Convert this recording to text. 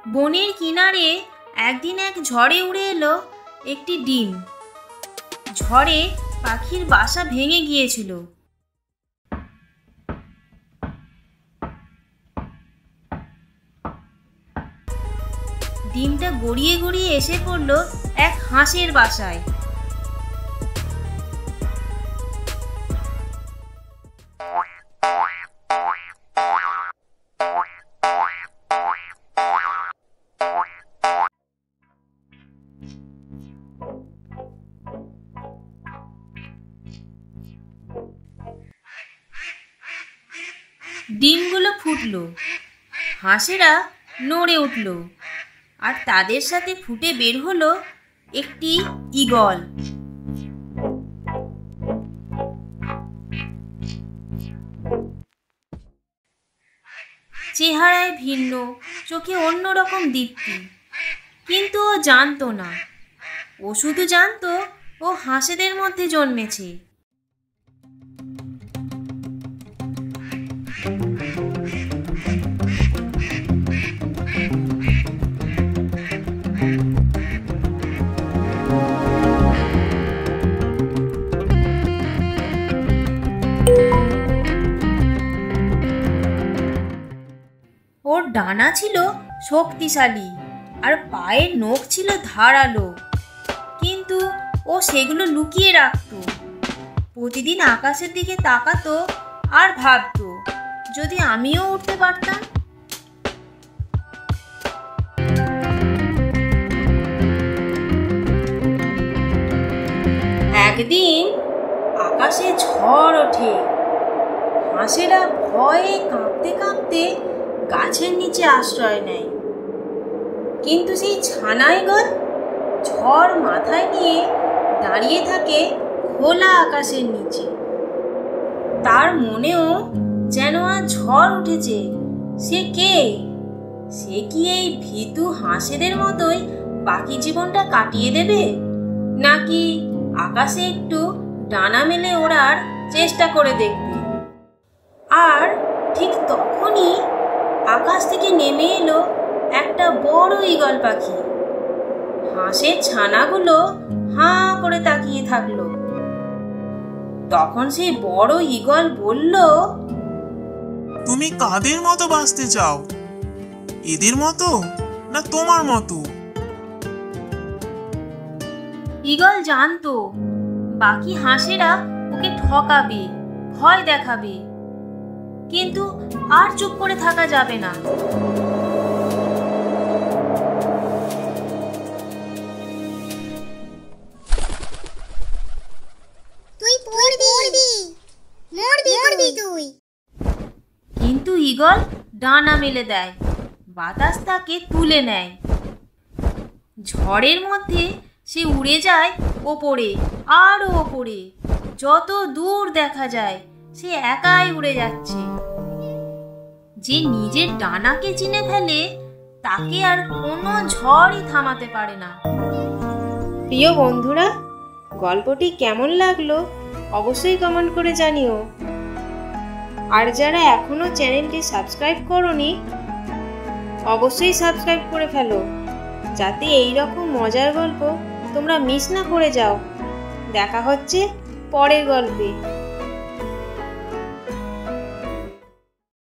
বনের কিনারে একদিন এক ঝড়ে উড়ে এলো একটি ডিম। ঝড়ে পাখির বাসা ভেঙে গিয়েছিল। ডিমটা গড়িয়ে গড়িয়ে এসে পড়ল এক হাঁসের বাসায়। ডিমগুলো ফুটল, হাঁসেরা নড়ে উঠল, আর তাদের সাথে ফুটে বের হলো একটি ঈগল। চেহারায় ভিন্ন, চোখে অন্যরকম দীপ্তি, কিন্তু ও জানতো না। ও শুধু জানতো ও হাঁসেদের মধ্যে জন্মেছে। ওর ডানা ছিল শক্তিশালী আর পায়ের নখ ছিল ধারালো, কিন্তু ও সেগুলো লুকিয়ে রাখতো। প্রতিদিন আকাশের দিকে তাকাতো আর ভাবতো, যদি আমিও উঠতে পারতাম। একদিন আকাশে ঝড় ওঠে। হাঁসেরা ভয়ে কাঁপতে কাঁপতে গাছের নিচে আশ্রয় নেয়, কিন্তু সেই ছানা ঈগল ঝড় মাথায় নিয়ে দাঁড়িয়ে থাকে খোলা আকাশের নিচে। তার মনেও যেন আজ ঝড় উঠেছে। সে কে? সে কি এই ভীতু হাঁসেদের মতোই বাকি জীবনটা কাটিয়ে দেবে, নাকি আকাশে একটু ডানা মেলে ওড়ার চেষ্টা করে দেখবে? আর ঠিক তখনই আকাশ থেকে নেমে এলো একটা বড় ঈগল পাখি। হাঁসের ছানাগুলো হাঁ করে তাকিয়ে থাকলো। তখন সেই বড় ঈগল বলল, তুমি কাদের মতো বাঁচতে চাও? এদের মতো না তোমার মতো? ঈগল জানতো বাকি হাঁসেরা ওকে ঠকাবে, ভয় দেখাবে, কিন্তু আর চুপ করে থাকা যাবে না। কিন্তু ঈগল ডানা মেলে দেয়, বাতাস তাকে তুলে নেয়। ঝড়ের মধ্যে সে উড়ে যায় ওপরে, আরো ওপরে, যত দূর দেখা যায় সে একাই উড়ে যাচ্ছে। যে নিজের ডানাকে চিনে ফেলে তাকে আর কোনো ঝড়ই থামাতে পারে না। প্রিয় বন্ধুরা, গল্পটি কেমন লাগলো অবশ্যই কমেন্ট করে জানিও। আর যারা এখনো চ্যানেলটি সাবস্ক্রাইব করোনি অবশ্যই সাবস্ক্রাইব করে ফেলো, যাতে এই রকম মজার গল্প তোমরা মিস না করে যাও। দেখা হচ্ছে পরের গল্পে।